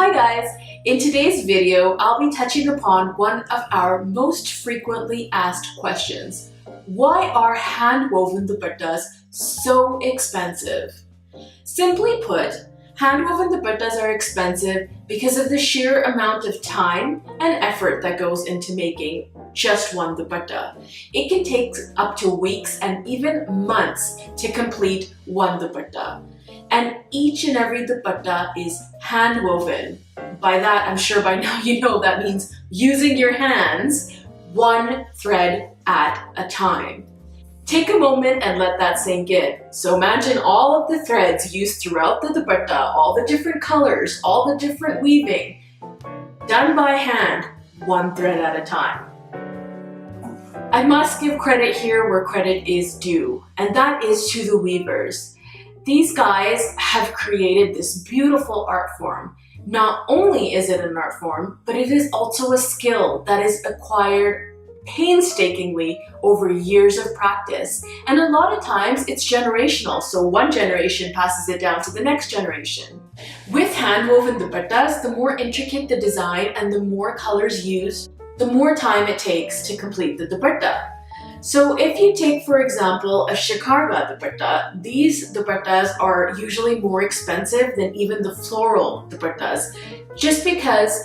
Hi guys! In today's video, I'll be touching upon one of our most frequently asked questions. Why are hand-woven dupattas so expensive? Simply put, hand-woven dupattas are expensive because of the sheer amount of time and effort that goes into making just one dupatta. It can take up to weeks and even months to complete one dupatta. And each and every dupatta is hand woven. By that, I'm sure by now you know that means using your hands, one thread at a time. Take a moment and let that sink in. So imagine all of the threads used throughout the dupatta, all the different colors, all the different weaving, done by hand, one thread at a time. I must give credit here where credit is due, and that is to the weavers. These guys have created this beautiful art form. Not only is it an art form, but it is also a skill that is acquired painstakingly over years of practice. And a lot of times it's generational, so one generation passes it down to the next generation. With hand-woven dupattas, the more intricate the design and the more colors used, the more time it takes to complete the dupatta. So if you take, for example, a shikarga dupatta, these dupattas are usually more expensive than even the floral dupattas, just because,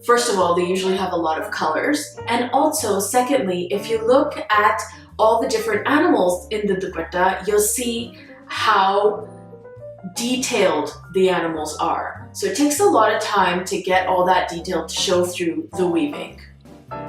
first of all, they usually have a lot of colors, and also, secondly, if you look at all the different animals in the dupatta, you'll see how detailed the animals are. So it takes a lot of time to get all that detail to show through the weaving.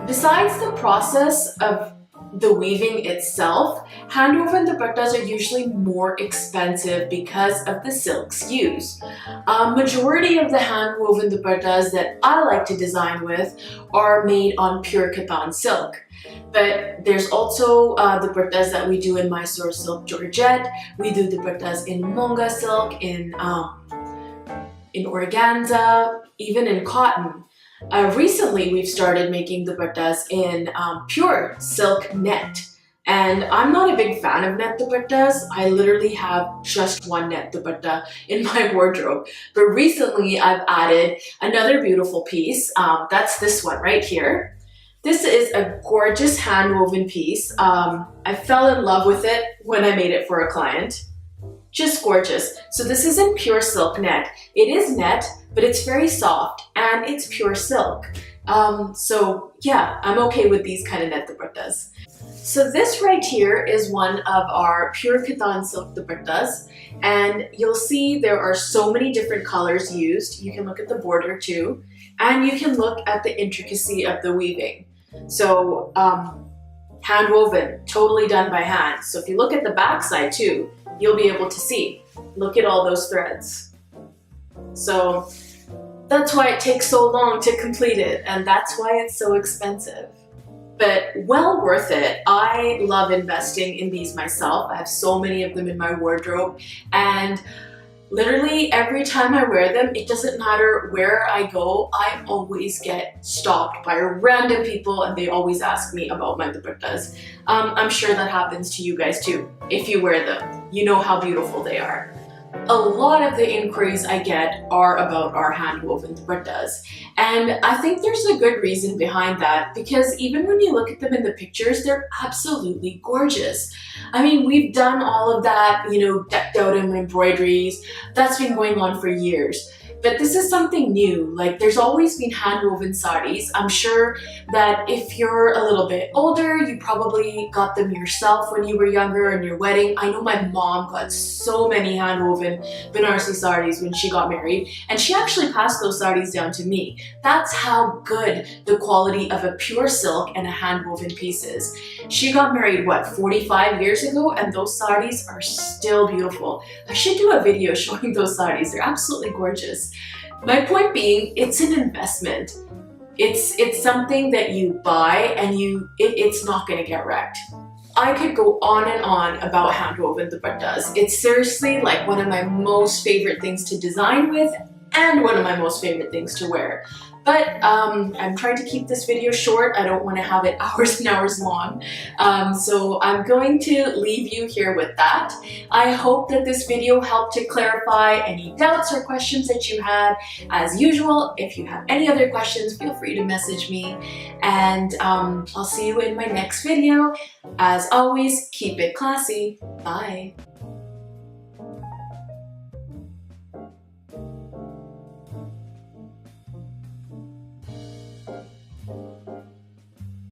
Besides the process of the weaving itself, hand-woven dupattas are usually more expensive because of the silks used. Majority of the hand-woven dupattas that I like to design with are made on pure Kathan silk. But there's also dupattas that we do in Mysore silk georgette. We do dupattas in Monga silk, in organza, even in cotton. Recently, we've started making dupattas in pure silk net. And I'm not a big fan of net dupattas. I literally have just one net dupatta in my wardrobe. But recently, I've added another beautiful piece. That's this one right here. This is a gorgeous hand-woven piece. I fell in love with it when I made it for a client. Just gorgeous. So this is in pure silk net. It is net, but it's very soft and it's pure silk. So yeah, I'm okay with these kind of net dupattas. So this right here is one of our pure Kathan silk dupattas, and you'll see there are so many different colors used. You can look at the border too, and you can look at the intricacy of the weaving. So hand woven, totally done by hand. So if you look at the back side too, you'll be able to see. Look at all those threads. So that's why it takes so long to complete it, and that's why it's so expensive. But well worth it. I love investing in these myself. I have so many of them in my wardrobe, and literally every time I wear them, it doesn't matter where I go, I always get stopped by random people and they always ask me about my dupattas. I'm sure that happens to you guys too. If you wear them, you know how beautiful they are. A lot of the inquiries I get are about our hand-woven dupattas, and I think there's a good reason behind that, because even when you look at them in the pictures, they're absolutely gorgeous. I mean, we've done all of that, decked out in embroideries. That's been going on for years. But this is something new. Like, there's always been hand-woven saris. I'm sure that if you're a little bit older, you probably got them yourself when you were younger in your wedding. I know my mom got so many hand-woven Banarsi saris when she got married, and she actually passed those saris down to me. That's how good the quality of a pure silk and a hand-woven piece is. She got married, 45 years ago, and those saris are still beautiful. I should do a video showing those saris. They're absolutely gorgeous. My point being, it's an investment. It's something that you buy and it's not going to get wrecked. I could go on and on about hand-woven dupattas. It's seriously like one of my most favorite things to design with and one of my most favorite things to wear. But I'm trying to keep this video short. I don't want to have it hours and hours long. So I'm going to leave you here with that. I hope that this video helped to clarify any doubts or questions that you had. As usual, if you have any other questions, feel free to message me. And I'll see you in my next video. As always, keep it classy. Bye.